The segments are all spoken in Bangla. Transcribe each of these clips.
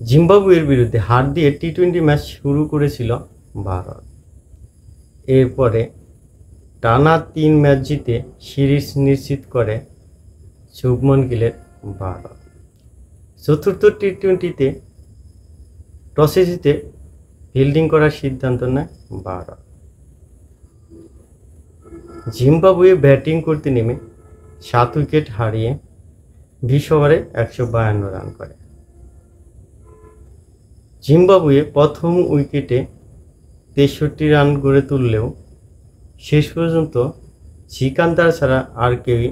জিম্বাবুয়ের বিরুদ্ধে হার দিয়ে টি-20 ম্যাচ শুরু করেছিল ভারত। এরপরে টানা 3 ম্যাচ জিতে সিরিজ নিশ্চিত করে শুভমন গিলের ভারত। চতুর্থ টি-20তে টসে জিতে ফিল্ডিং করার সিদ্ধান্ত নেয় ভারত। জিম্বাবুয়ে ব্যাটিং করতে নেমে 7 উইকেট হারিয়ে 20 ওভারে 152 রান করে। জিম্বাবুয়ে প্রথম উইকেটে 63 রান গড়ে তুললেও শেষ পর্যন্ত সিকান্দার ছাড়া আর কেউই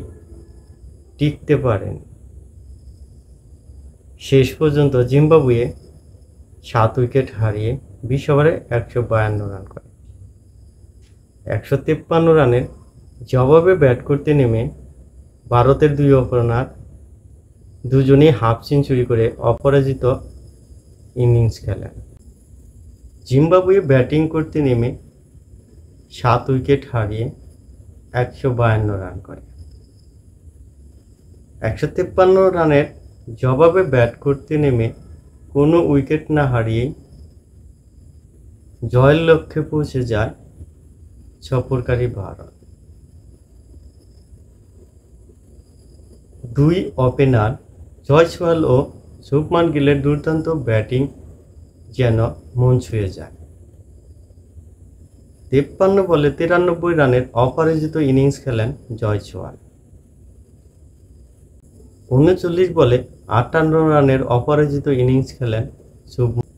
টিকতে পারেনি। শেষ পর্যন্ত জিম্বাবুয়ে 7 উইকেট হারিয়ে 20 ওভারে 152 রান করে। 153 রানের জবাবে ব্যাট করতে নেমে ভারতের 2 ওপেনার দুজনেই হাফ সেঞ্চুরি করে অপরাজিত ইনিংস খেলেন। জিম্বাবুয়ে ব্যাটিং করতে নেমে 7 উইকেট হারিয়ে 152 রান করে। 153 রানের জবাবে ব্যাট করতে নেমে কোনো উইকেট না হারিয়েই জয়ের লক্ষ্যে পৌঁছে যায় সফরকারী ভারত। 2 ওপেনার জয়সওয়াল ও শুভমান গিলের দুর্দান্ত ব্যাটিং যেন মন ছুঁয়ে যায়। 53 বলে 93 রানের অপরাজিত ইনিংস খেলেন জয়সওয়াল। 39 বলে 58 রানের অপরাজিত ইনিংস খেলেন শুভমান।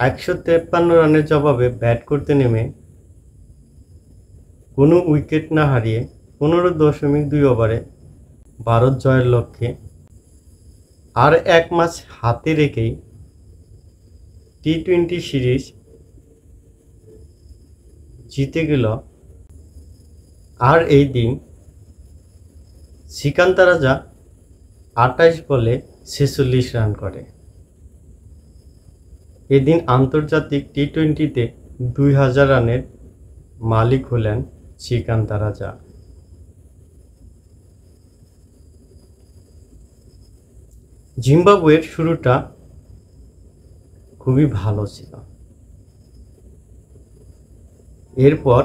153 রানের জবাবে ব্যাট করতে নেমে কোনো উইকেট না হারিয়ে 15.2 ওভারে ভারত জয়ের লক্ষ্যে আর 1 ম্যাচ হাতে রেখেই টি-20 সিরিজ জিতে গেল। আর এই দিন সিকান্দার রাজা 28 বলে 46 রান করে। এদিন আন্তর্জাতিক টি-20তে 2000 রানের মালিক হলেন সিকান্দার রাজা। জিম্বাবুয়ের শুরুটা খুবই ভালো ছিল। এরপর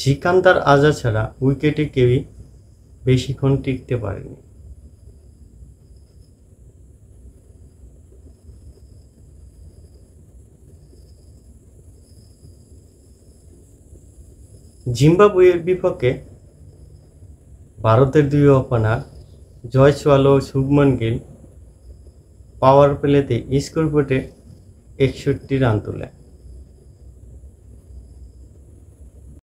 সিকান্দার রাজা ছাড়া উইকেটে কেউই বেশিক্ষণ টিকতে পারেনি। জিম্বাবুয়ের বিপক্ষে ভারতের 2 ওপেনার জয়সওয়াল ও শুভমান গিল পাওয়ার প্লেতে স্কোর বোর্ডে 61 রান তোলে।